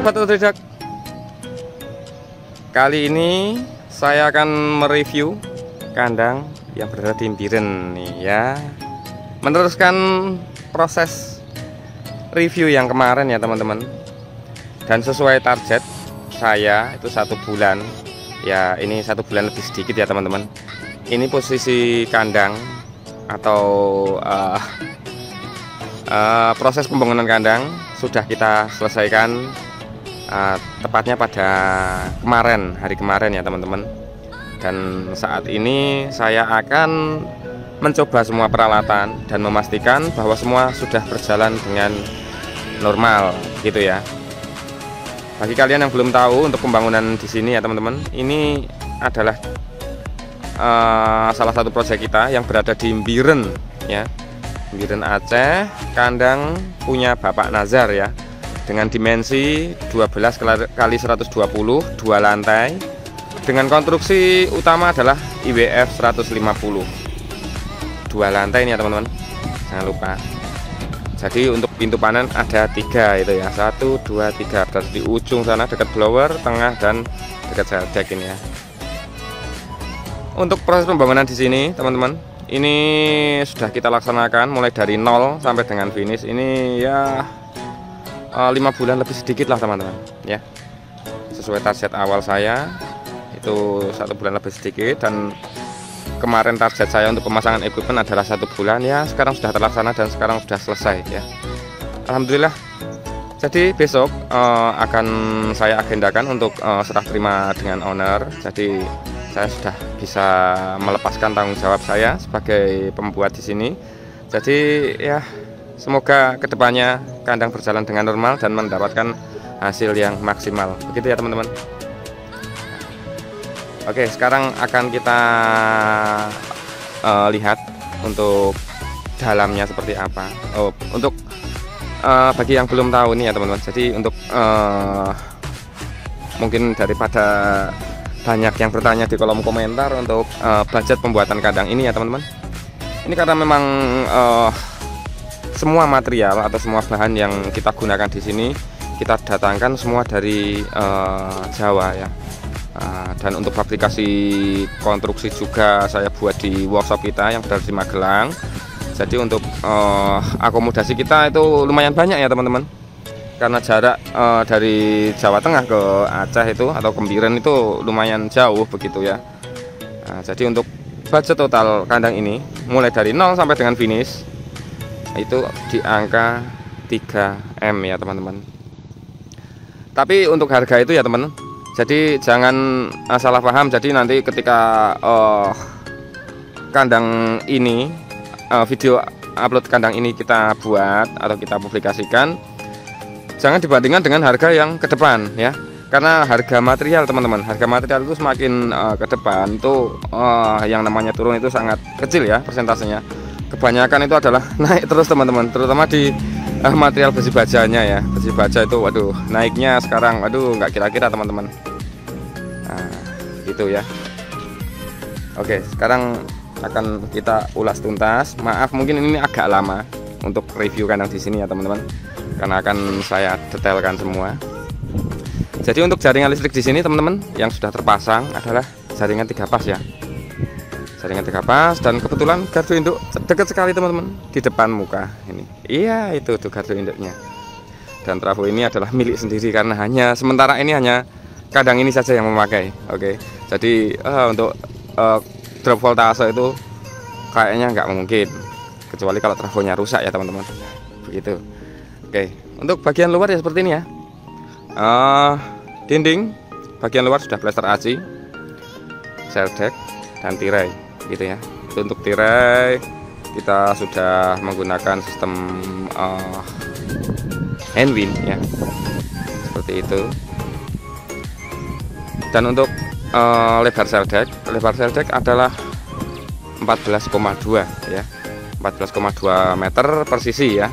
Sobat Otodidak, kali ini saya akan mereview kandang yang berada di Biren nih ya. Meneruskan proses review yang kemarin ya teman-teman. Dan sesuai target saya itu 1 bulan. Ya ini 1 bulan lebih sedikit ya teman-teman. Ini posisi kandang atau proses pembangunan kandang sudah kita selesaikan tepatnya pada hari kemarin ya teman-teman. Dan saat ini saya akan mencoba semua peralatan dan memastikan bahwa semua sudah berjalan dengan normal gitu ya. Bagi kalian yang belum tahu, untuk pembangunan di sini ya teman-teman, ini adalah salah satu proyek kita yang berada di Biren ya, Biren Aceh. Kandang punya Bapak Nazar ya, dengan dimensi 12 kali 120, 2 lantai, dengan konstruksi utama adalah IWF 150, 2 lantai ini ya teman-teman, jangan lupa. Jadi untuk pintu panen ada 3 itu ya, 1, 2, 3, berarti di ujung sana dekat blower, tengah dan dekat seldek ini ya. Untuk proses pembangunan di sini teman-teman, ini sudah kita laksanakan mulai dari 0 sampai dengan finish ini ya 5 bulan lebih sedikit lah teman-teman ya. Sesuai target awal saya itu 1 bulan lebih sedikit, dan kemarin target saya untuk pemasangan equipment adalah 1 bulan ya. Sekarang sudah terlaksana dan sekarang sudah selesai ya, alhamdulillah. Jadi besok akan saya agendakan untuk serah terima dengan owner. Jadi saya sudah bisa melepaskan tanggung jawab saya sebagai pembuat di sini. Jadi ya semoga kedepannya kandang berjalan dengan normal dan mendapatkan hasil yang maksimal. Begitu ya teman-teman. Oke, sekarang akan kita lihat untuk dalamnya seperti apa. Untuk bagi yang belum tahu nih ya teman-teman. Jadi untuk mungkin daripada banyak yang bertanya di kolom komentar untuk budget pembuatan kandang ini ya teman-teman. Ini karena memang semua material atau semua bahan yang kita gunakan di sini kita datangkan semua dari Jawa ya. Dan untuk fabrikasi konstruksi juga saya buat di workshop kita yang berada di Magelang. Jadi untuk akomodasi kita itu lumayan banyak ya teman-teman, karena jarak dari Jawa Tengah ke Aceh itu atau ke Biren itu lumayan jauh begitu ya. Jadi untuk budget total kandang ini mulai dari 0 sampai dengan finish itu di angka 3M ya teman-teman. Tapi untuk harga itu ya teman, jadi jangan salah paham. Jadi nanti ketika kandang ini video upload kandang ini kita buat atau kita publikasikan, jangan dibandingkan dengan harga yang ke depan ya. Karena harga material teman-teman, harga material itu semakin ke depan itu yang namanya turun itu sangat kecil ya persentasenya. Kebanyakan itu adalah naik terus teman-teman, terutama di material besi bajanya ya. Besi baja itu waduh naiknya sekarang waduh nggak kira-kira teman-teman. Nah gitu ya. Oke, sekarang akan kita ulas tuntas. Maaf mungkin ini agak lama untuk review kandang di sini ya teman-teman, karena akan saya detailkan semua. Jadi untuk jaringan listrik di sini teman-teman yang sudah terpasang adalah jaringan 3 pas ya. Jaringan 3 pas, dan kebetulan gardu induk dekat sekali teman-teman di depan muka ini. Iya itu tuh gardu induknya. Dan trafo ini adalah milik sendiri karena hanya sementara ini hanya kandang ini saja yang memakai. Oke. Jadi untuk drop voltase itu kayaknya nggak mungkin, kecuali kalau trafonya rusak ya teman-teman. Begitu. Oke. Untuk bagian luar ya seperti ini ya. Dinding bagian luar sudah plester ACI, seldek dan tirai gitu ya. Itu untuk tirai kita sudah menggunakan sistem handwind ya, seperti itu. Dan untuk lebar seldek adalah 14,2 ya, 14,2 meter per sisi ya.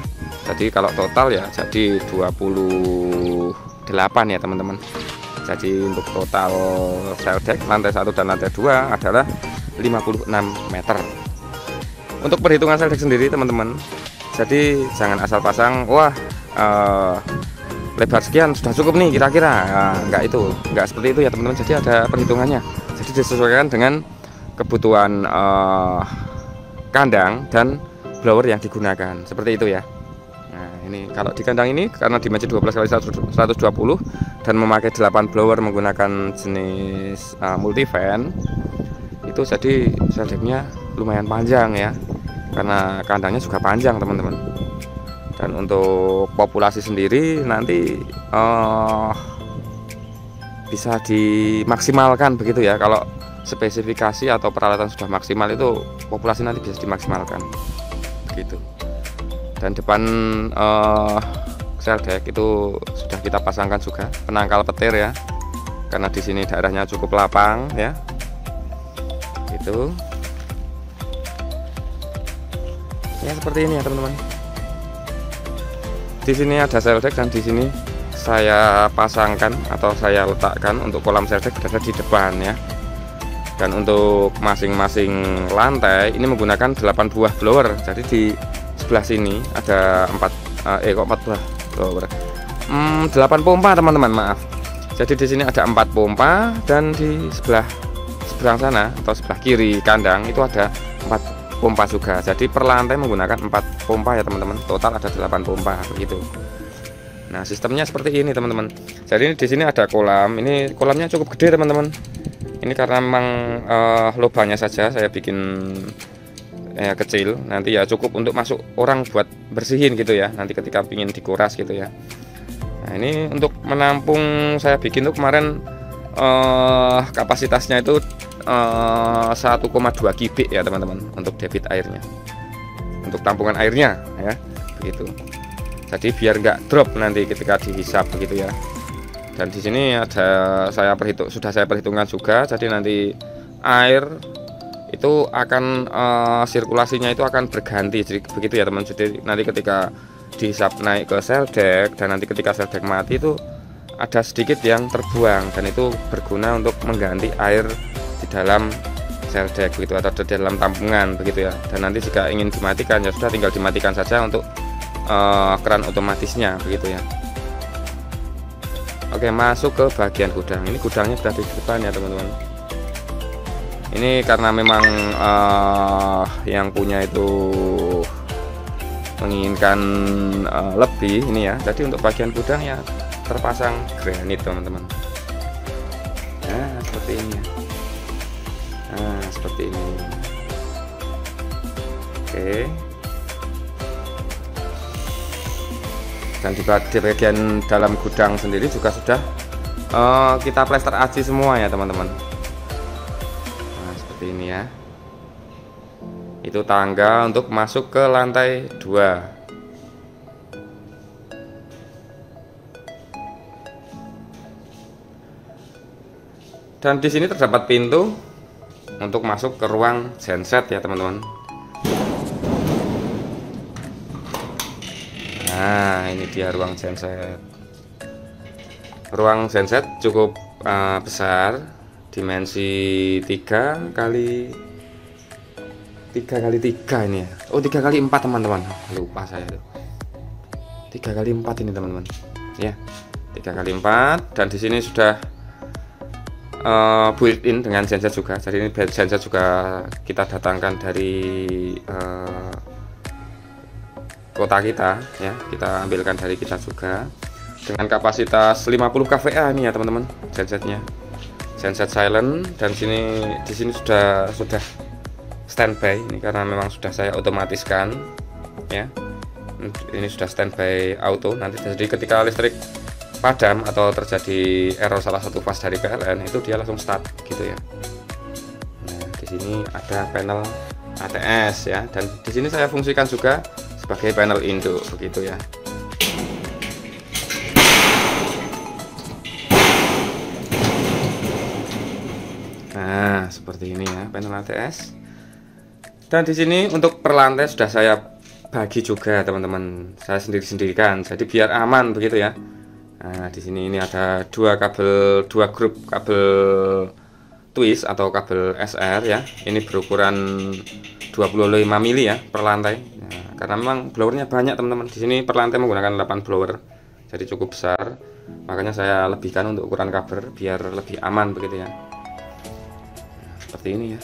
Jadi kalau total ya jadi 28 ya teman-teman. Jadi untuk total seldek lantai 1 dan lantai 2 adalah 56 meter. Untuk perhitungan seldek sendiri teman-teman, jadi jangan asal pasang wah lebar sekian sudah cukup nih kira-kira. Nah, enggak seperti itu ya teman-teman. Jadi ada perhitungannya. Jadi disesuaikan dengan kebutuhan kandang dan blower yang digunakan, seperti itu ya. Nah ini kalau di kandang ini karena dimensi 12 x 120 dan memakai 8 blower menggunakan jenis multivan, itu jadi seldeknya lumayan panjang ya, karena kandangnya juga panjang teman-teman. Dan untuk populasi sendiri nanti bisa dimaksimalkan begitu ya. Kalau spesifikasi atau peralatan sudah maksimal, itu populasi nanti bisa dimaksimalkan begitu. Dan depan seldek itu sudah kita pasangkan juga penangkal petir ya, karena di sini daerahnya cukup lapang ya. Itu ya seperti ini ya teman-teman. Di sini ada seldek dan di sini saya pasangkan atau saya letakkan untuk kolam seldek berada di depan ya. Dan untuk masing-masing lantai ini menggunakan 8 buah blower. Jadi di sebelah sini ada 4 buah blower, 8 pompa teman-teman, maaf. Jadi di sini ada 4 pompa dan di sebelah sana atau sebelah kiri kandang itu ada 4 pompa juga. Jadi per lantai menggunakan 4 pompa ya teman-teman. Total ada 8 pompa begitu. Nah sistemnya seperti ini teman-teman. Jadi di sini ada kolam. Ini kolamnya cukup gede teman-teman. Ini karena memang lubangnya saja saya bikin kecil, nanti ya cukup untuk masuk orang buat bersihin gitu ya, nanti ketika ingin dikuras gitu ya. Nah ini untuk menampung saya bikin tuh kemarin kapasitasnya itu 1,2 kubik ya teman-teman, untuk debit airnya, untuk tampungan airnya ya begitu. Jadi biar nggak drop nanti ketika dihisap begitu ya. Dan di sini ada sudah saya perhitungkan juga. Jadi nanti air itu akan sirkulasinya itu akan berganti, jadi begitu ya teman. Jadi nanti ketika dihisap naik ke seldek dan nanti ketika seldek mati itu ada sedikit yang terbuang, dan itu berguna untuk mengganti air di dalam seldek begitu, atau di dalam tampungan begitu ya. Dan nanti jika ingin dimatikan ya sudah tinggal dimatikan saja untuk keran otomatisnya begitu ya. Oke, masuk ke bagian gudang. Ini gudangnya sudah di depan ya teman-teman. Ini karena memang yang punya itu menginginkan lebih ini ya. Jadi untuk bagian gudang ya terpasang granit teman-teman. Nah seperti ini ya. Nah seperti ini. Oke. Dan di bagian dalam gudang sendiri juga sudah kita plester aci semua ya teman-teman. Nah seperti ini ya. Itu tangga untuk masuk ke lantai 2. Dan di sini terdapat pintu untuk masuk ke ruang genset ya teman-teman. Nah ini dia ruang genset. Ruang genset cukup besar, dimensi 3 kali 3 ini ya. Oh 3 kali 4 teman-teman, lupa saya tuh. 3 kali 4 ini teman-teman ya, 3 kali 4. Dan di sini sudah built-in dengan genset juga. Jadi ini genset juga kita datangkan dari kota kita ya, kita ambilkan dari kita juga, dengan kapasitas 50 kVA ini ya teman-teman gensetnya. Genset silent, dan di sini sudah standby ini karena memang sudah saya otomatiskan ya. Ini sudah standby auto, nanti jadi ketika listrik padam atau terjadi error salah satu fase dari PLN itu dia langsung start gitu ya. Nah di sini ada panel ATS ya, dan di sini saya fungsikan juga sebagai panel induk begitu ya. Nah seperti ini ya panel ATS. Dan di sini untuk per lantai sudah saya bagi juga teman-teman, saya sendiri-sendirikan, jadi biar aman begitu ya. Nah di sini ini ada dua grup kabel twist atau kabel SR ya. Ini berukuran 25 mili ya per lantai. Nah, karena memang blowernya banyak teman-teman. Di sini per lantai menggunakan 8 blower. jadi cukup besar, makanya saya lebihkan untuk ukuran cover biar lebih aman begitu ya. Seperti ini ya.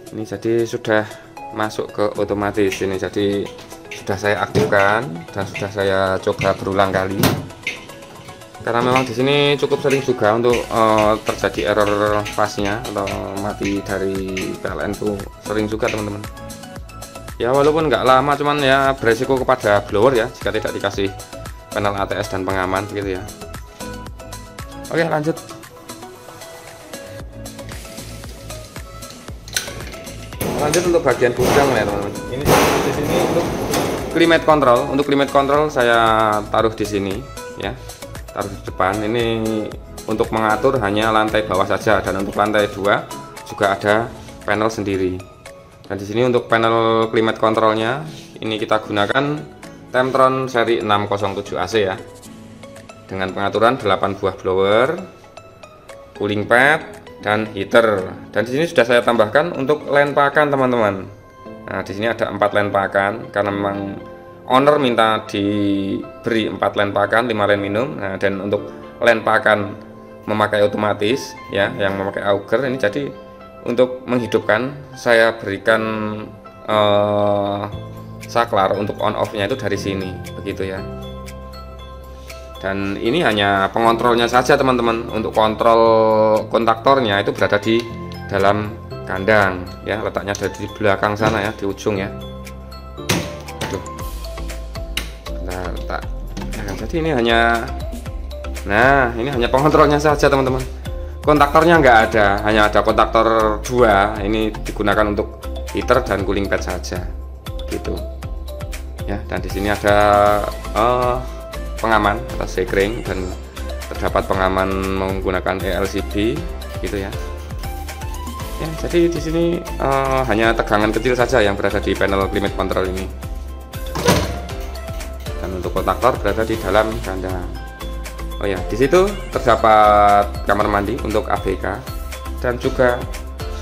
Ini jadi sudah masuk ke otomatis ini, jadi sudah saya aktifkan dan sudah saya coba berulang kali. Karena memang di sini cukup sering juga untuk terjadi error fase-nya atau mati dari PLN itu sering juga teman-teman. Ya walaupun nggak lama, cuman ya beresiko kepada blower ya jika tidak dikasih panel ATS dan pengaman begitu ya. Oke, lanjut. Lanjut untuk bagian gudang ya teman-teman. Ini di sini untuk climate control. Untuk climate control saya taruh di sini ya. Taruh di depan. Ini untuk mengatur hanya lantai bawah saja, dan untuk lantai 2 juga ada panel sendiri. Dan di sini untuk panel climate controlnya ini kita gunakan Temptron seri 607 AC ya. Dengan pengaturan 8 buah blower, cooling pad, dan heater. Dan di sini sudah saya tambahkan untuk line pakan teman-teman. Nah di sini ada 4 line pakan karena memang owner minta diberi 4 line pakan, 5 line minum. Nah dan untuk line pakan memakai otomatis ya, yang memakai auger ini, jadi untuk menghidupkan saya berikan saklar untuk on off nya itu dari sini begitu ya. Dan ini hanya pengontrolnya saja teman-teman. Untuk kontrol kontaktornya itu berada di dalam kandang ya, letaknya ada di belakang sana ya, di ujung ya. Aduh, letak. Nah, jadi ini hanya, nah ini hanya pengontrolnya saja teman-teman. Kontaktornya nggak ada, hanya ada kontaktor 2. Ini digunakan untuk heater dan cooling pad saja gitu ya. Dan di sini ada pengaman atau sekring, dan terdapat pengaman menggunakan ELCB gitu ya. Ya, jadi di sini hanya tegangan kecil saja yang berada di panel climate control ini. Dan untuk kontaktor berada di dalam kandang. Oh ya, di situ terdapat kamar mandi untuk ABK dan juga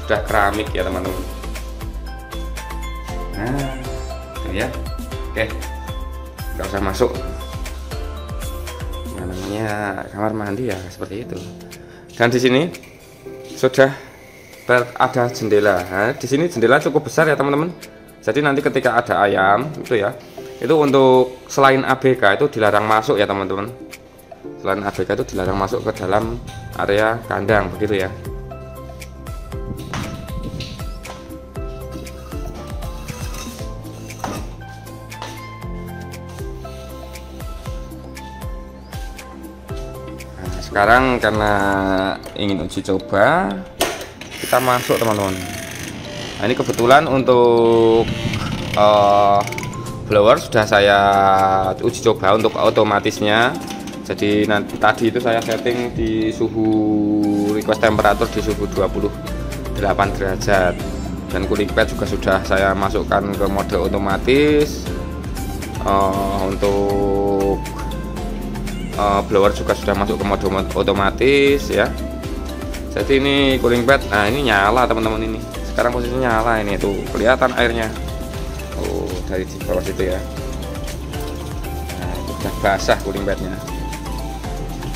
sudah keramik ya teman-teman. Nah, ini ya. Oke, nggak usah masuk. Namanya kamar mandi ya seperti itu. Dan di sini sudah ada jendela. Nah, di sini jendela cukup besar ya teman-teman. Jadi nanti ketika ada ayam itu ya, itu untuk selain ABK itu dilarang masuk ya teman-teman. Selain ABK itu dilarang masuk ke dalam area kandang begitu ya. Sekarang karena ingin uji coba, kita masuk teman-teman. Nah ini kebetulan untuk blower sudah saya uji coba untuk otomatisnya. Jadi nanti tadi itu saya setting di suhu request temperatur di suhu 28 derajat. Dan cooling pad juga sudah saya masukkan ke mode otomatis. Untuk blower juga sudah masuk ke mode otomatis ya. Jadi ini cooling pad, nah ini nyala teman-teman, ini sekarang posisinya nyala, ini tuh kelihatan airnya. Oh dari di bawah situ ya. Nah sudah basah cooling padnya.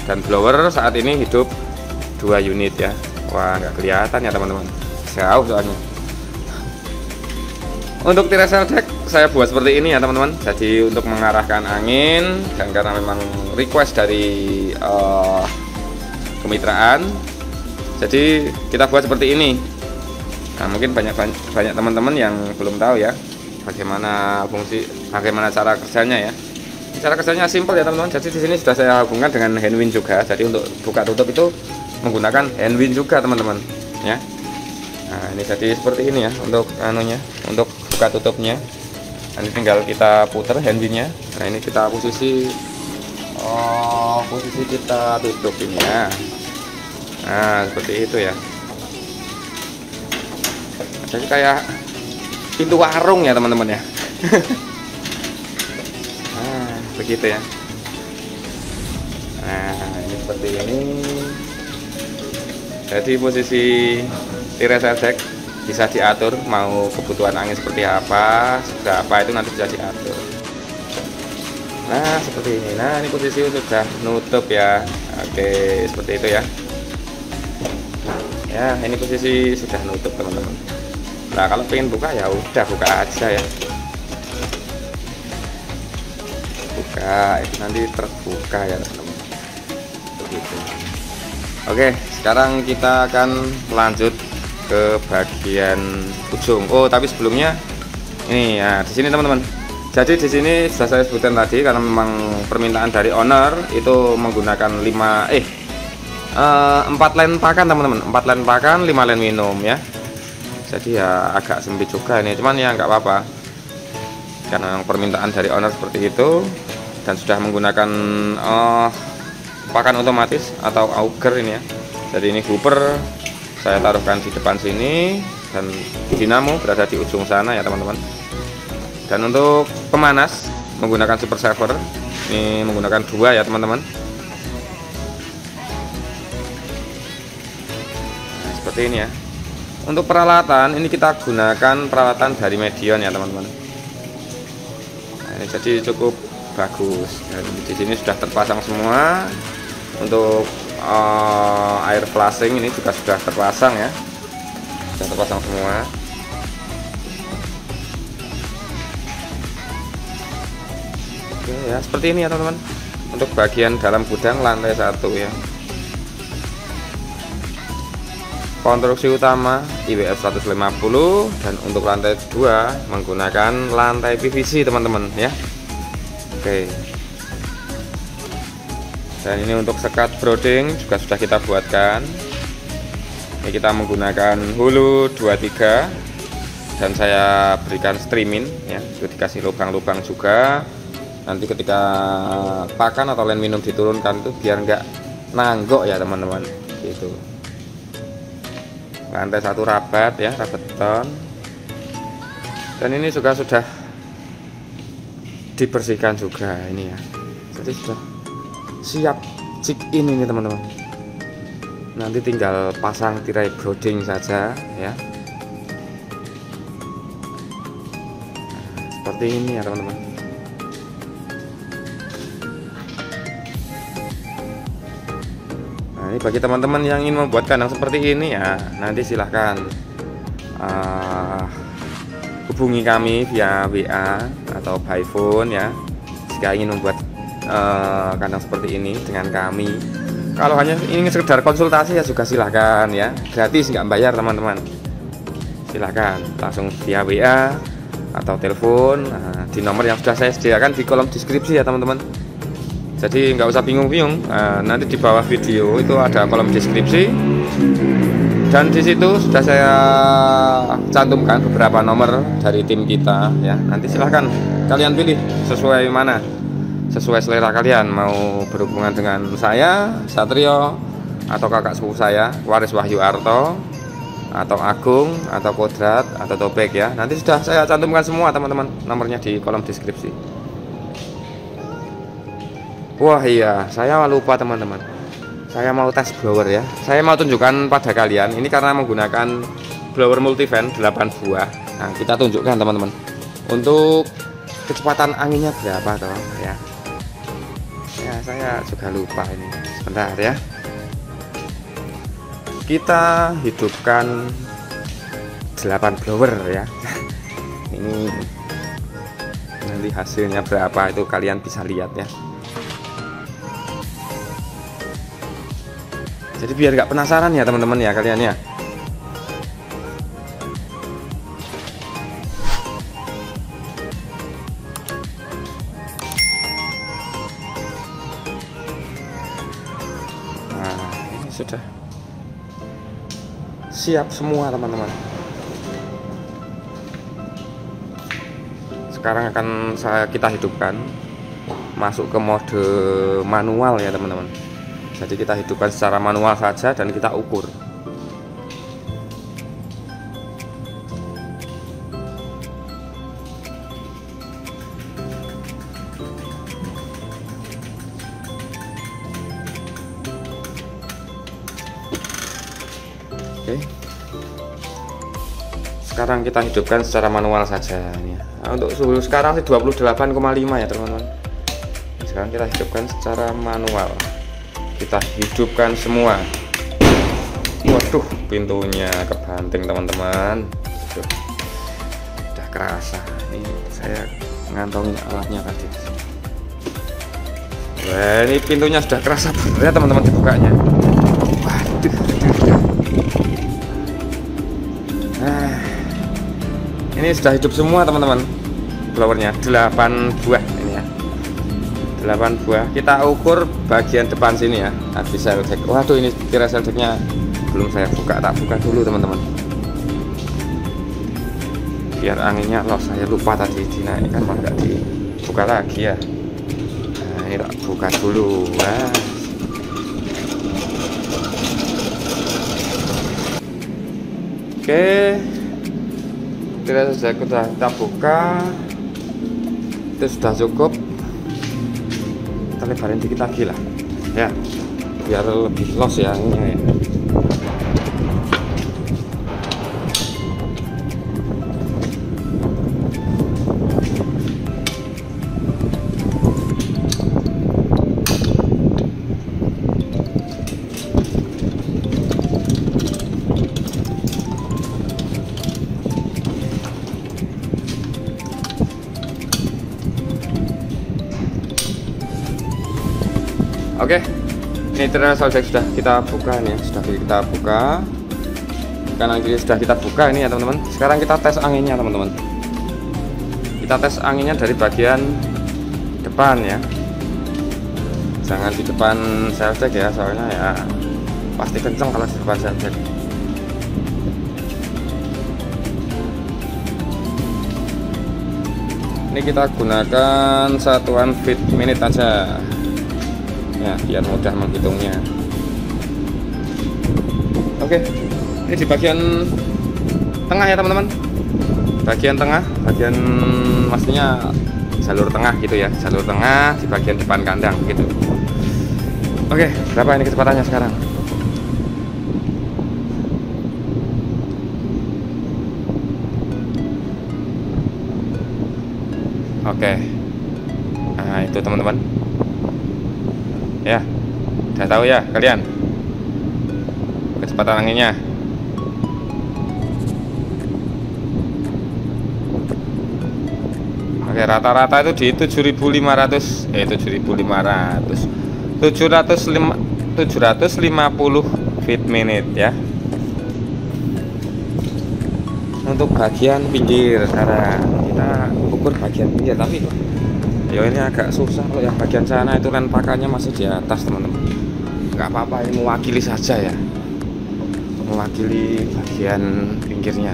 Dan blower saat ini hidup 2 unit ya. Wah nggak kelihatan ya teman-teman, jauh soalnya. Untuk tirasel deck saya buat seperti ini ya teman-teman. Jadi untuk mengarahkan angin, dan karena memang request dari kemitraan, jadi kita buat seperti ini. Nah mungkin banyak teman-teman yang belum tahu ya bagaimana cara kerjanya ya. Cara kerjanya simpel ya teman-teman. Jadi di sini sudah saya hubungkan dengan handwind juga. Jadi untuk buka tutup itu menggunakan handwind juga teman-teman ya. Nah ini jadi seperti ini ya untuk untuk buka tutupnya. Nanti tinggal kita putar handwindnya. Nah ini kita posisi kita tutup ini ya. Nah seperti itu ya. Jadi kayak pintu warung ya teman-teman ya. Nah begitu ya. Nah ini seperti ini. Jadi posisi tirasel deck bisa diatur mau kebutuhan angin seperti apa, berapa itu nanti bisa diatur. Nah seperti ini. Nah ini posisi sudah nutup ya. Oke seperti itu ya. Ya ini posisi sudah nutup teman-teman. Nah kalau pengen buka ya udah buka aja ya. Buka itu nanti terbuka ya teman-teman. Begitu. Oke sekarang kita akan lanjut ke bagian ujung. Oh tapi sebelumnya ini ya di sini teman-teman. Jadi di sini sudah saya sebutkan tadi karena memang permintaan dari owner itu menggunakan 4 len pakan teman-teman, 4 len pakan 5 len minum ya. Jadi ya agak sempit juga ini, cuman ya nggak apa-apa karena permintaan dari owner seperti itu dan sudah menggunakan pakan otomatis atau auger ini ya. Jadi ini hooper saya taruhkan di depan sini dan dinamo berada di ujung sana ya teman-teman. Dan untuk pemanas menggunakan super saver ini menggunakan 2 ya teman-teman. Nah, seperti ini ya. Untuk peralatan ini kita gunakan peralatan dari Medion ya teman-teman. Nah, ini jadi cukup bagus. Dan di sini sudah terpasang semua. Untuk air flushing ini juga sudah terpasang ya. Sudah terpasang semua. Oke ya seperti ini ya teman-teman. Untuk bagian dalam gudang lantai 1 ya. Konstruksi utama IWF 150 dan untuk lantai 2 menggunakan lantai PVC teman-teman ya. Oke. Dan ini untuk sekat brooding juga sudah kita buatkan. Ini kita menggunakan hulu 23 dan saya berikan streaming ya, itu dikasih lubang-lubang juga. Nanti ketika pakan atau len minum diturunkan itu biar enggak nanggok ya teman-teman gitu. Lantai 1 rabat ya, rabat beton. Dan ini juga sudah dibersihkan juga ini ya. Jadi sudah siap check in ini teman-teman. Nanti tinggal pasang tirai brooding saja ya. Nah, seperti ini ya teman-teman. Ini bagi teman-teman yang ingin membuat kandang seperti ini ya, nanti silahkan hubungi kami via WA atau by phone ya, jika ingin membuat kandang seperti ini dengan kami. Kalau hanya ingin sekedar konsultasi ya juga silahkan ya, gratis nggak bayar teman-teman. Silahkan langsung via WA atau telepon di nomor yang sudah saya sediakan di kolom deskripsi ya teman-teman. Jadi nggak usah bingung-bingung. Nanti di bawah video itu ada kolom deskripsi dan di situ sudah saya cantumkan beberapa nomor dari tim kita ya. Nanti silahkan kalian pilih sesuai mana, sesuai selera kalian, mau berhubungan dengan saya Satrio atau kakak sepupu saya Waris Wahyu Arto atau Agung atau Kodrat atau Tobek ya. Nanti sudah saya cantumkan semua teman-teman nomornya di kolom deskripsi. Wah iya, saya lupa teman-teman. Saya mau tes blower ya. Saya mau tunjukkan pada kalian. Ini karena menggunakan blower multivent 8 buah. Nah, kita tunjukkan teman-teman. Untuk kecepatan anginnya berapa toh ya. Ya, saya juga lupa ini. Sebentar ya. Kita hidupkan 8 blower ya. Ini nanti hasilnya berapa itu kalian bisa lihat ya. Jadi biar nggak penasaran ya teman-teman ya kalian ya. Nah ini sudah siap semua teman-teman. Sekarang akan kita hidupkan masuk ke mode manual ya teman-teman. Jadi kita hidupkan secara manual saja dan kita ukur. Oke. sekarang kita hidupkan secara manual saja ini ya. Nah, untuk suhu sekarang sih 28,5 ya teman-teman. Sekarang kita hidupkan secara manual, kita hidupkan semua. Waduh, pintunya kebanting teman-teman. Udah kerasa. Ini saya ngantongin alatnya tadi. Wah, ini pintunya sudah kerasa berat teman-teman dibukanya. Waduh. Nah, ini sudah hidup semua teman-teman. Blowernya 8 buah ini ya. 8 buah. Kita ukur bagian depan sini ya. Habis sel jack. Waduh, ini kira sel jacknya belum saya buka, tak buka dulu teman-teman. Biar anginnya loh, saya lupa tadi dinaikkan malah nggak dibuka lagi ya. Nah, ini tak buka dulu. Wah. Oke, kira saja kita buka. Itu sudah cukup. Kita lebarin dikit lagi lah ya, biar lebih los ya ini ya. Oke, ini ternyata soundjack sudah kita buka nih, sudah kita buka. Kanan kiri sudah kita buka ini ya teman-teman. Sekarang kita tes anginnya teman-teman. Kita tes anginnya dari bagian depan ya. Jangan di depan soundjack ya, soalnya ya pasti kenceng kalau di depan soundjack. Ini kita gunakan satuan feet minute aja. Ya, biar mudah menghitungnya. Oke, ini di bagian tengah ya teman-teman. Bagian tengah, bagian maksudnya jalur tengah gitu ya, jalur tengah di bagian depan kandang gitu. Oke, berapa ini kecepatannya sekarang? Oke, nah itu teman-teman. Ya, udah tahu ya kalian kecepatan anginnya. Oke, rata-rata itu di 7.500 750 feet minute ya. Untuk bagian pinggir sekarang kita ukur bagian pinggir, tapi ya ini agak susah loh, yang bagian sana itu kan pakannya masih di atas teman-teman. Nggak apa-apa, ini mewakili saja ya, mewakili bagian pinggirnya.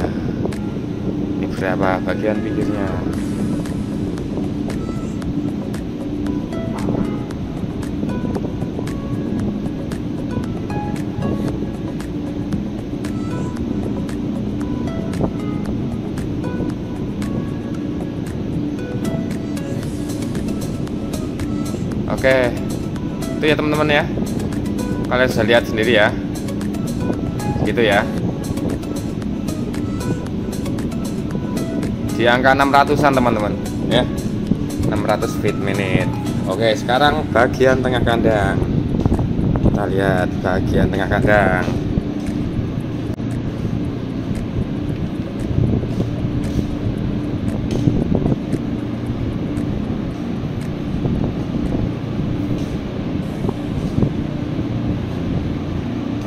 Ini berapa bagian pinggirnya? Oke, itu ya teman-teman ya, kalian bisa lihat sendiri ya, gitu ya, di angka 600-an teman-teman ya, 600 feet minute. Oke, sekarang bagian tengah kandang, kita lihat bagian tengah kandang.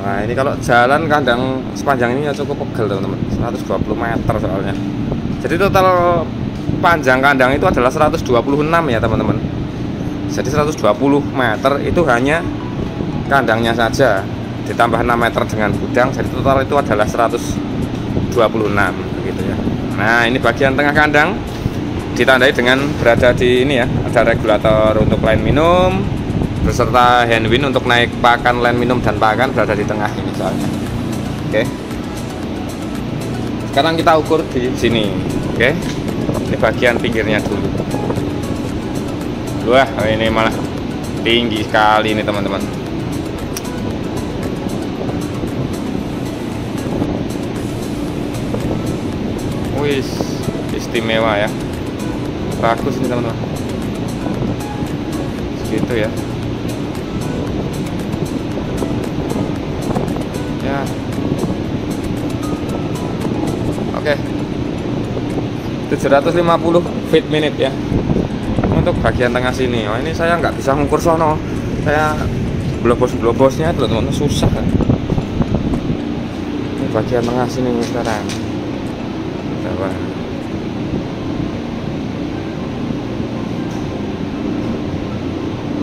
Nah, ini kalau jalan kandang sepanjang ini ya cukup pegel teman-teman, 120 meter soalnya. Jadi total panjang kandang itu adalah 126 ya teman-teman. Jadi 120 meter itu hanya kandangnya saja, ditambah 6 meter dengan gudang, jadi total itu adalah 126 gitu ya. Nah, ini bagian tengah kandang ditandai dengan berada di ini ya, ada regulator untuk line minum beserta handwind untuk naik pakan, line minum dan pakan berada di tengah ini soalnya. Oke, sekarang kita ukur di sini. Oke, ini bagian pinggirnya dulu. Wah, ini malah tinggi sekali ini teman-teman. Wih, istimewa ya. Bagus ini teman-teman. Segitu ya. Ya. Oke. 750 feet minute ya. Untuk bagian tengah sini. Oh, ini saya nggak bisa ngukur sono. Saya blobosnya itu teman-teman susah kan. Ini bagian tengah sini sekarang. Coba.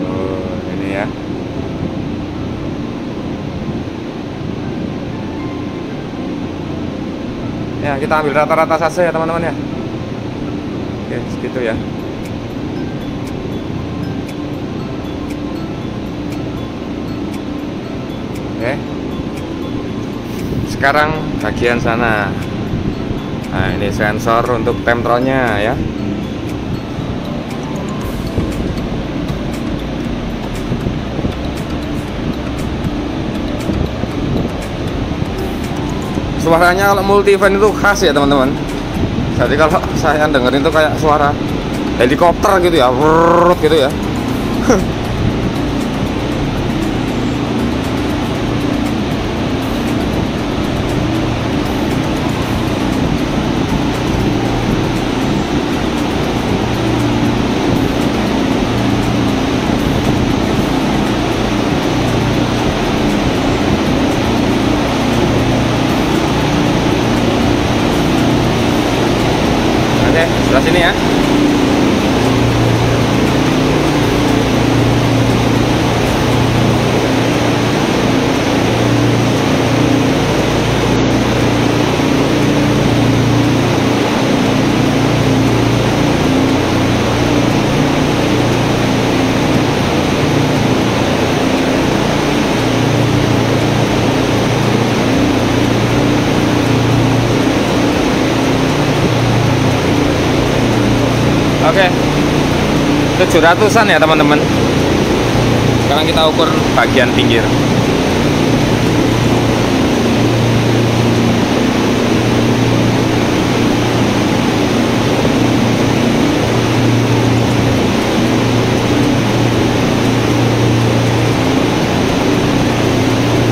Oh, ini ya. Ya, kita ambil rata-rata saja ya teman-teman ya. Oke, segitu ya. Oke. Sekarang bagian sana. Nah, ini sensor untuk temptronnya ya. Suaranya kalau multi fan itu khas ya teman-teman. Jadi kalau saya dengerin itu kayak suara helikopter gitu ya, wrrr, gitu ya. Sebelah sini ya. Oke, 700-an ya teman-teman. Sekarang kita ukur bagian pinggir.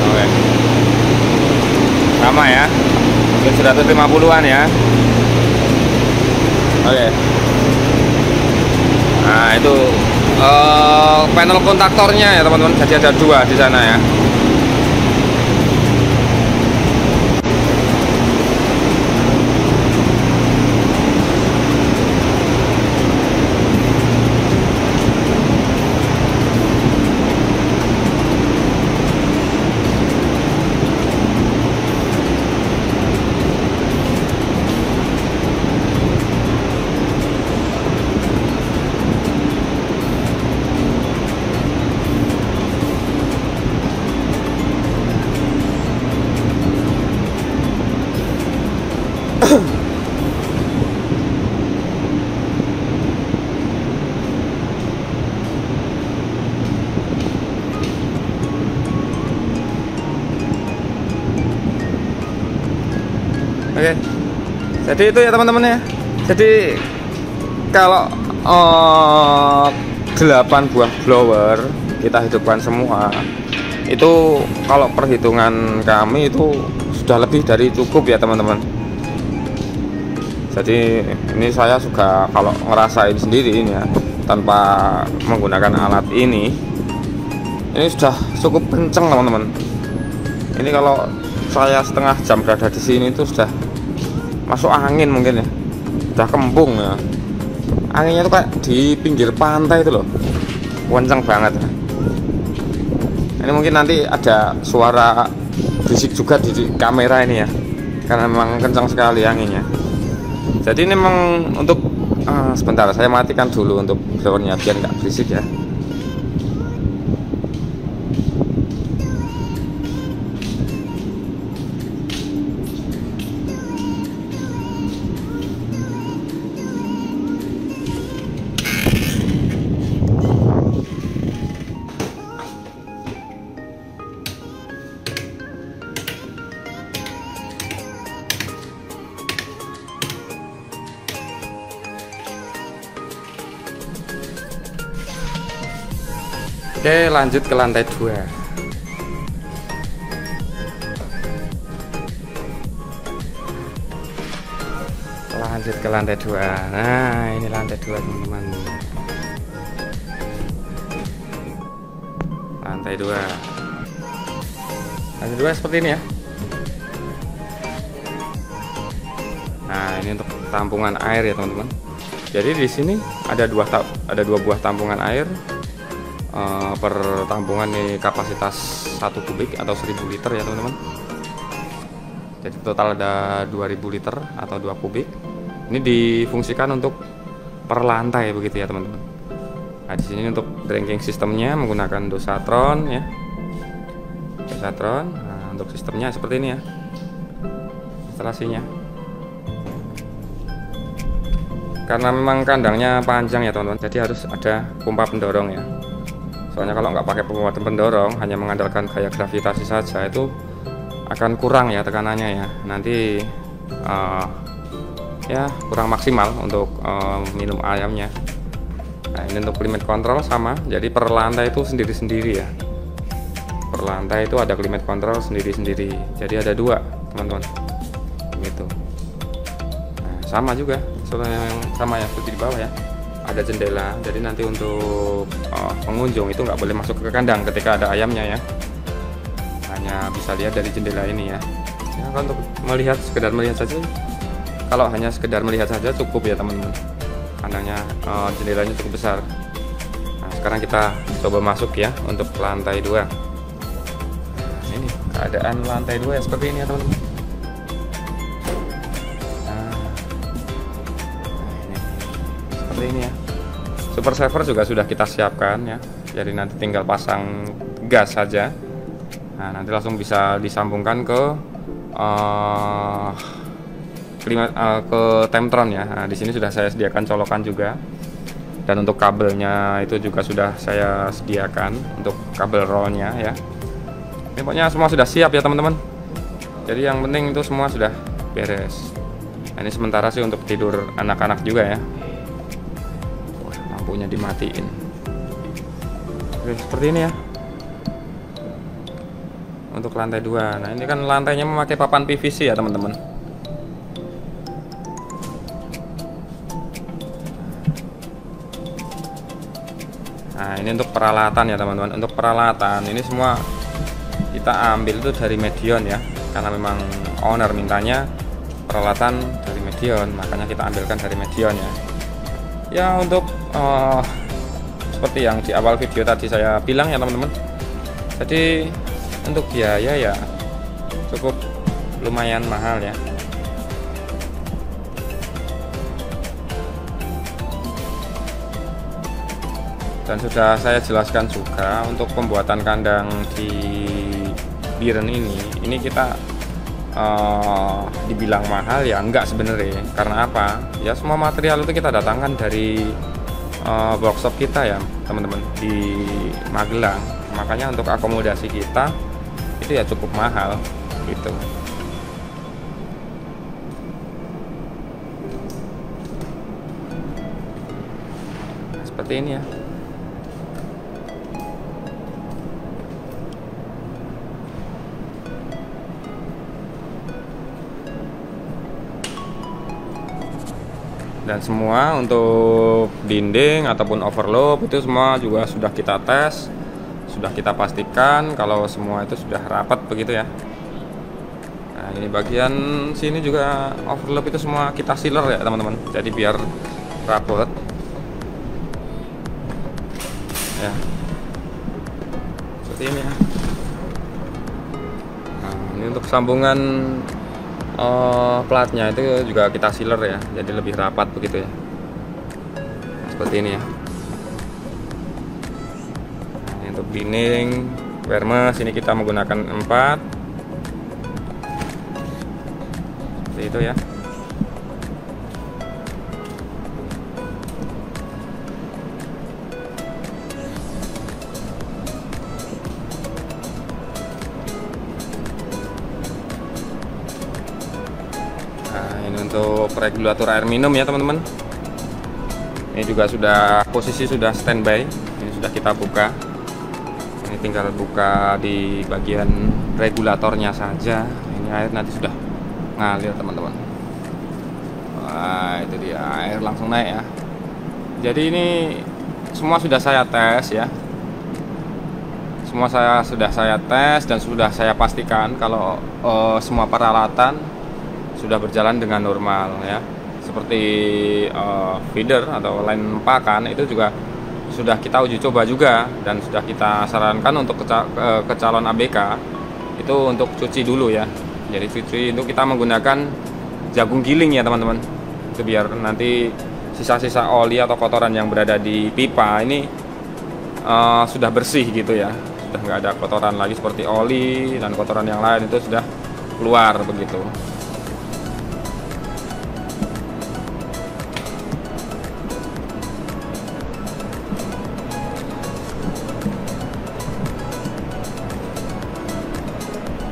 Oke, sama ya, 750-an ya. Oke. Nah itu panel kontaktornya ya teman-teman, jadi ada 2 di sana ya. Oke, jadi itu ya teman-teman ya. Jadi kalau 8 buah blower kita hidupkan semua, itu kalau perhitungan kami itu sudah lebih dari cukup ya teman-teman. Jadi ini saya juga kalau ngerasain sendiri ini ya, tanpa menggunakan alat ini sudah cukup kenceng teman-teman. Ini kalau saya setengah jam berada di sini itu sudah masuk angin mungkin ya, udah kembung ya. Anginnya tuh kayak di pinggir pantai itu loh, kenceng banget ya. Ini mungkin nanti ada suara berisik juga di kamera ini ya, karena memang kencang sekali anginnya. Jadi ini memang untuk sebentar saya matikan dulu untuk blowernya biar nggak berisik ya. Oke, lanjut ke lantai 2. Lanjut ke lantai 2. Nah, ini lantai 2 teman-teman. Lantai 2. Lantai 2 seperti ini ya. Nah, ini untuk tampungan air ya teman-teman. Jadi di sini ada dua buah tampungan air. Per tampungan nih kapasitas 1 kubik atau 1000 liter ya teman-teman. Jadi total ada 2000 liter atau 2 kubik. Ini difungsikan untuk per lantai begitu ya teman-teman. Nah, di sini untuk drinking sistemnya menggunakan dosatron ya. Dosatron. Nah, untuk sistemnya seperti ini ya. Instalasinya. Karena memang kandangnya panjang ya teman-teman, jadi harus ada pompa pendorong ya. Soalnya kalau nggak pakai pompa pendorong, hanya mengandalkan gaya gravitasi saja, itu akan kurang ya tekanannya ya. Nanti ya kurang maksimal untuk minum ayamnya. Nah, ini untuk climate control sama, jadi per lantai itu sendiri-sendiri ya. Per lantai itu ada climate control sendiri-sendiri. Jadi ada 2 teman-teman. Gitu. Nah, sama juga, soalnya yang sama ya seperti di bawah ya. Ada jendela, jadi nanti untuk pengunjung itu nggak boleh masuk ke kandang ketika ada ayamnya ya. Hanya bisa lihat dari jendela ini ya. Ya kalau untuk melihat, sekedar melihat saja. Kalau hanya sekedar melihat saja cukup ya teman-teman. Kandangnya jendelanya cukup besar. Nah, sekarang kita coba masuk ya untuk lantai 2. Nah, ini keadaan lantai 2 ya seperti ini ya teman-teman. Ini ya, super saver juga sudah kita siapkan ya, jadi nanti tinggal pasang gas saja. Nah, nanti langsung bisa disambungkan ke ke Temtron ya. Nah, di sini sudah saya sediakan colokan juga, dan untuk kabelnya itu juga sudah saya sediakan untuk kabel rollnya ya. Ini pokoknya semua sudah siap ya teman-teman. Jadi yang penting itu semua sudah beres. Nah, ini sementara sih untuk tidur anak-anak juga ya. Lampunya dimatiin. Oke, seperti ini ya untuk lantai 2. Nah, ini kan lantainya memakai papan PVC ya teman-teman. Nah, ini untuk peralatan ya teman-teman. Untuk peralatan ini semua kita ambil itu dari Medion ya, karena memang owner mintanya peralatan dari Medion, makanya kita ambilkan dari Medion ya. Ya, untuk seperti yang di awal video tadi saya bilang ya teman-teman, jadi untuk biaya ya cukup lumayan mahal ya. Dan sudah saya jelaskan juga untuk pembuatan kandang di Biren ini kita dibilang mahal ya enggak sebenarnya. Karena apa? Ya semua material itu kita datangkan dari workshop kita ya teman-teman di Magelang. Makanya untuk akomodasi kita itu ya cukup mahal gitu. Seperti ini ya. Dan semua untuk dinding ataupun overlock itu semua juga sudah kita tes, sudah kita pastikan kalau semua itu sudah rapat begitu ya. Nah, ini bagian sini juga overlock itu semua kita sealer ya teman-teman, jadi biar rapat ya, seperti ini ya. Nah, ini untuk sambungan platnya itu juga kita sealer ya, jadi lebih rapat begitu ya. Nah, seperti ini ya. Nah, ini untuk dinding Wermes ini kita menggunakan 4 seperti itu ya. Untuk regulator air minum ya teman-teman, ini juga sudah posisi sudah standby, ini sudah kita buka. Ini tinggal buka di bagian regulatornya saja. Ini air nanti sudah ngalir teman-teman. Wah, itu dia, air langsung naik ya. Jadi ini semua sudah saya tes ya. Semua sudah saya tes dan sudah saya pastikan kalau semua peralatan sudah berjalan dengan normal ya. Seperti feeder atau line pakan itu juga sudah kita uji coba juga, dan sudah kita sarankan untuk ke calon ABK itu untuk cuci dulu ya. Jadi cuci itu kita menggunakan jagung giling ya teman-teman. Itu biar nanti sisa-sisa oli atau kotoran yang berada di pipa ini sudah bersih gitu ya. Sudah nggak ada kotoran lagi seperti oli dan kotoran yang lain, itu sudah keluar begitu.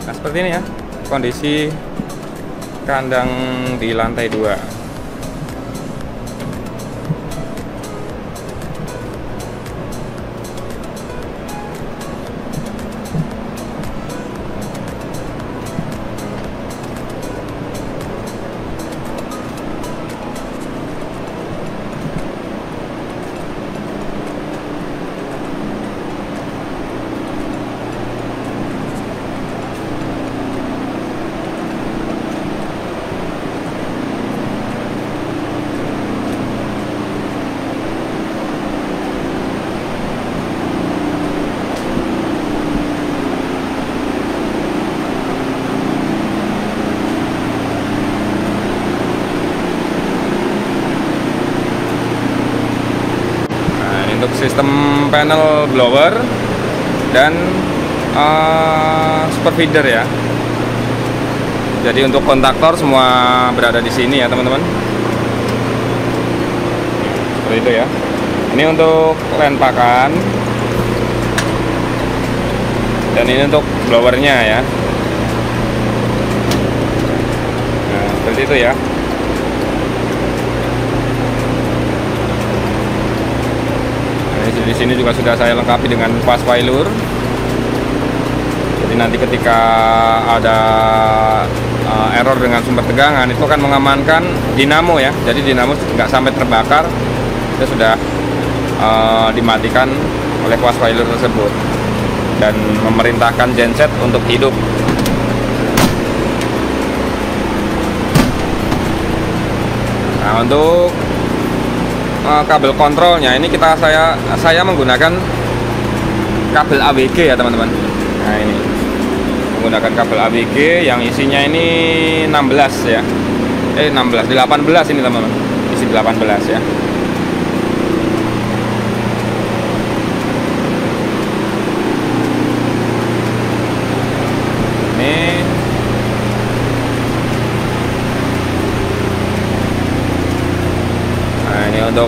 Nah, seperti ini ya kondisi kandang di lantai 2. Untuk sistem panel blower dan super feeder ya. Jadi untuk kontaktor semua berada di sini ya teman-teman. Seperti itu ya. Ini untuk line pakan dan ini untuk blowernya ya. Nah, seperti itu ya. Di sini juga sudah saya lengkapi dengan fast failure. Jadi nanti ketika ada error dengan sumber tegangan itu akan mengamankan dinamo ya. Jadi dinamo nggak sampai terbakar, itu sudah dimatikan oleh fast failure tersebut dan memerintahkan genset untuk hidup. Nah, untuk kabel kontrolnya ini saya menggunakan kabel ABG ya teman-teman. Nah, ini menggunakan kabel ABG yang isinya ini 16 ya. 18 ini teman-teman. Isi 18 ya. Ini untuk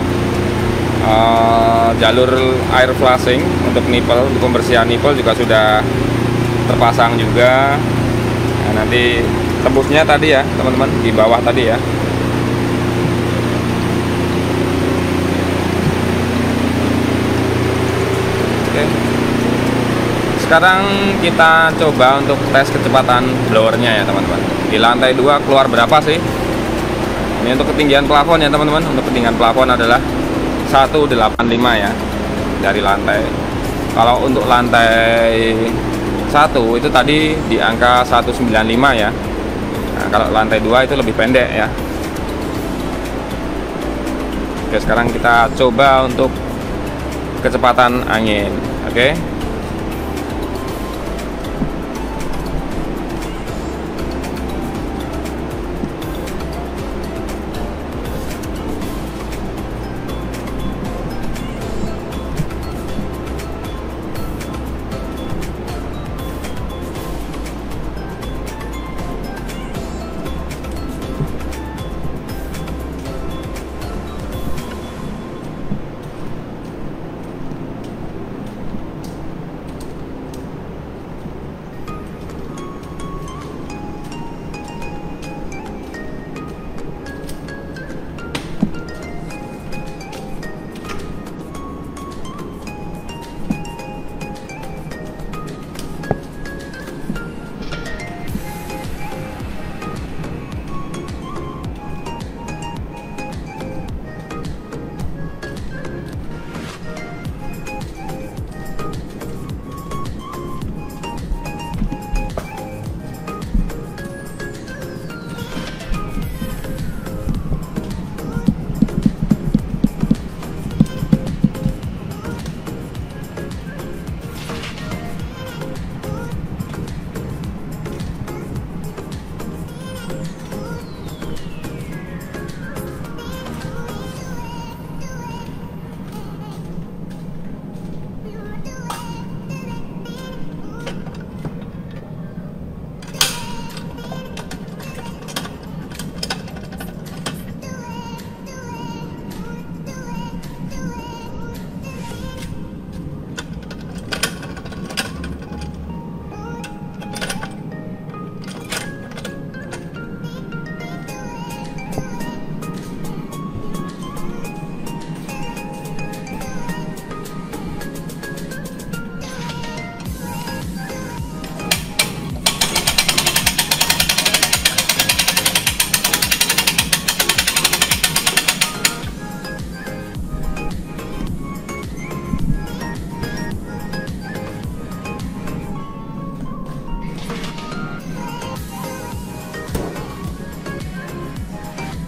jalur air flushing untuk nipple, untuk pembersihan nipple juga sudah terpasang juga. Nah, nanti tembusnya tadi ya teman-teman, di bawah tadi ya. Oke. Sekarang kita coba untuk tes kecepatan blowernya ya teman-teman. Di lantai 2 keluar berapa sih? Ini untuk ketinggian plafon ya teman-teman. Untuk ketinggian plafon adalah 185 ya dari lantai. Kalau untuk lantai 1 itu tadi di angka 195 ya. Nah, kalau lantai 2 itu lebih pendek ya. Oke, sekarang kita coba untuk kecepatan angin. Oke.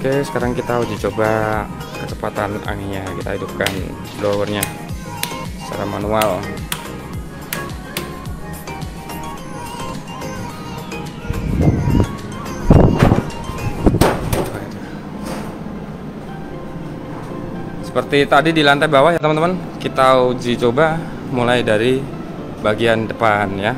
Oke, sekarang kita uji coba kecepatan anginnya. Kita hidupkan blowernya secara manual. Seperti tadi di lantai bawah ya teman-teman, kita uji coba mulai dari bagian depan ya.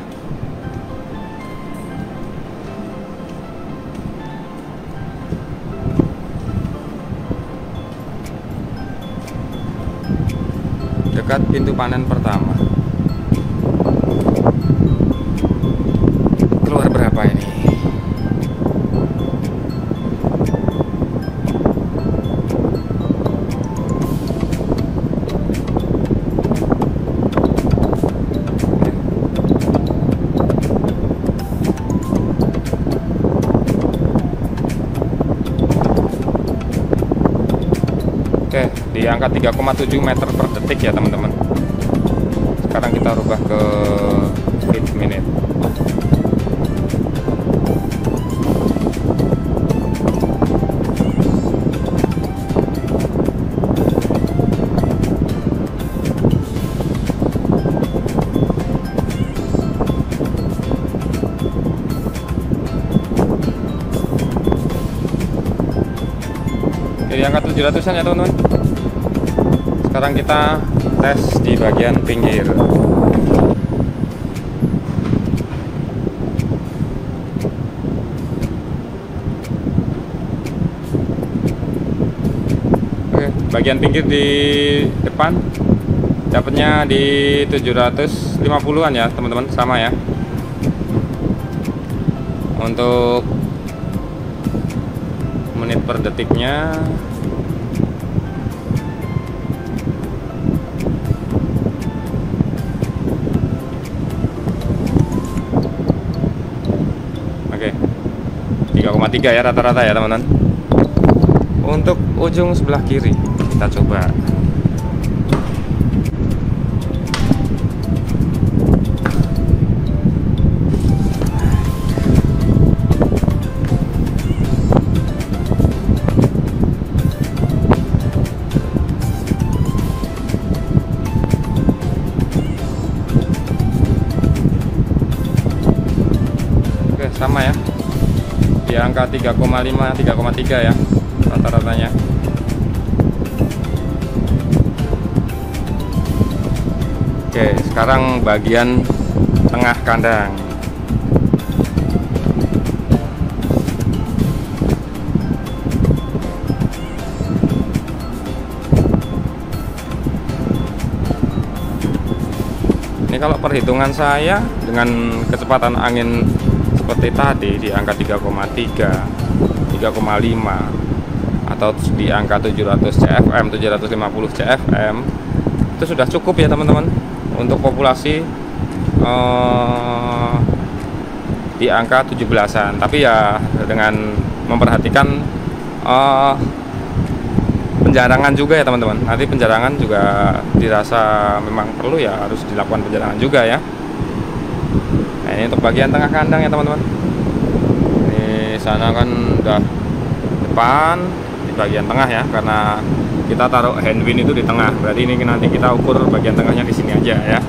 Dekat pintu panen pertama. Keluar berapa ini? Oke, di angka 3,7 meter per detik ya teman-teman. Sekarang kita rubah ke feet minute. Di angka 700-an ya teman-teman. Sekarang kita tes di bagian pinggir. Oke, bagian pinggir di depan dapatnya di 750-an ya teman-teman, sama ya. Untuk menit per detiknya oke, 3,3 ya rata-rata ya teman-teman. Untuk ujung sebelah kiri kita coba. Sama ya, di angka 3,5 3,3 ya rata-ratanya. Oke, sekarang bagian tengah kandang. Ini kalau perhitungan saya dengan kecepatan angin seperti tadi di angka 3,3, 3,5 atau di angka 700 CFM, 750 CFM itu sudah cukup ya teman-teman untuk populasi di angka 17-an. Tapi ya dengan memperhatikan penjarangan juga ya teman-teman. Nanti penjarangan juga dirasa memang perlu ya, harus dilakukan penjarangan juga ya. Nah, ini untuk bagian tengah kandang ya teman-teman. Ini sana kan udah depan, di bagian tengah ya, karena kita taruh handwind itu di tengah. Berarti ini nanti kita ukur bagian tengahnya di sini aja ya.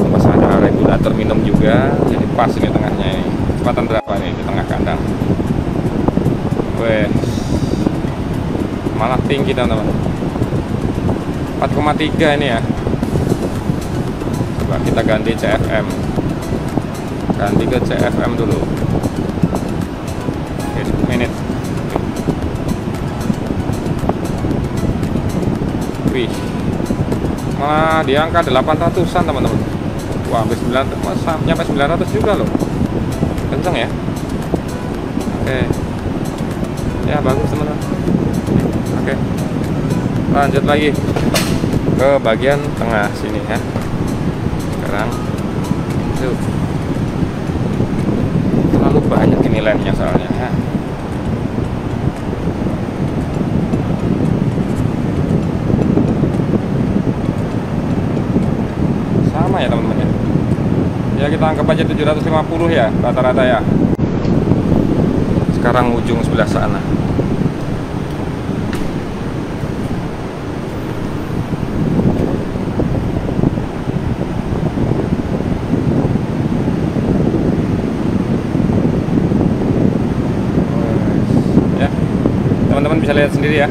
Pas ada regulator minum juga, jadi pas ini tengahnya ini. Kecepatan berapa nih di tengah kandang? Weh, malah tinggi teman-teman. 4,3 ini ya. Coba kita ganti CFM, ganti ke CFM dulu. Oke, 10 menit. Wih, malah di angka 800-an teman-teman. Wah, sampai 900, nyampe 900 juga loh, kenceng ya. Oke, ya bagus teman-teman. Oke, lanjut lagi ke bagian tengah sini ya. Sekarang tuh terlalu banyak ini lemnya soalnya ya. Sama ya teman-teman ya. Ya kita anggap aja 750 ya rata-rata ya. karang ujung sebelah sana. Ya, teman-teman bisa lihat sendiri ya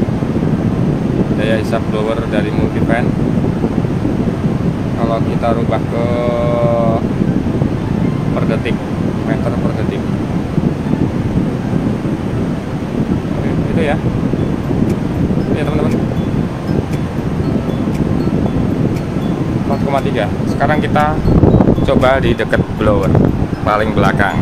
daya hisap blower dari Multivan. Kalau kita rubah ke per detik, meter per detik, oke, itu ya. Ya teman-teman, 4,3. Sekarang kita coba di dekat blower paling belakang.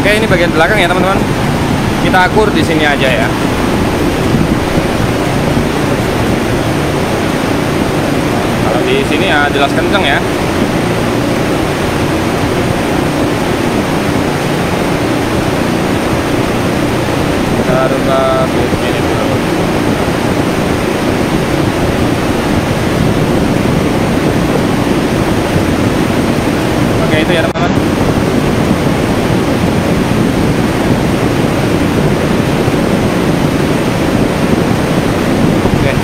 Oke, ini bagian belakang ya teman-teman. Kita akur di sini aja ya. Kalau di sini ya jelas kenceng ya. Kita rubah ini dulu. Oke, itu ya teman-teman.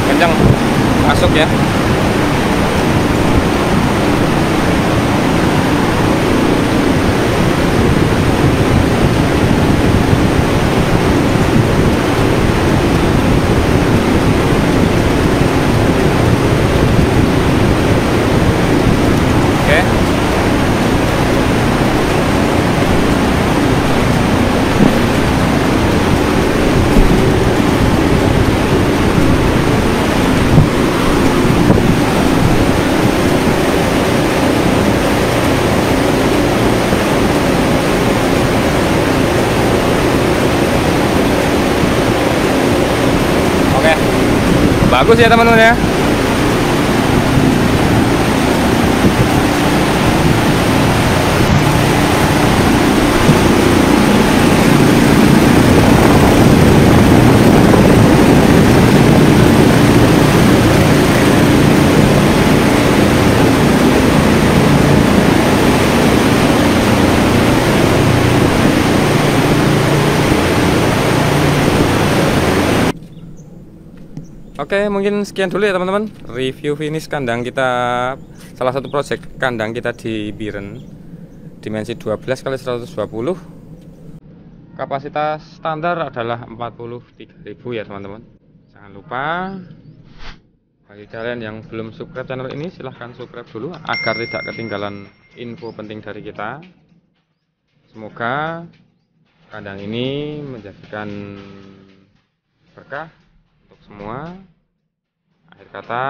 Kencang masuk ya. Oke. Bagus ya teman-teman ya. Oke, mungkin sekian dulu ya teman-teman review finish kandang kita, salah satu project kandang kita di Biren, dimensi 12x120. Kapasitas standar adalah 43.000 ya teman-teman. Jangan lupa, bagi kalian yang belum subscribe channel ini, silahkan subscribe dulu agar tidak ketinggalan info penting dari kita. Semoga kandang ini menjadikan berkah untuk semua. Akhir kata,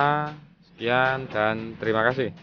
sekian dan terima kasih.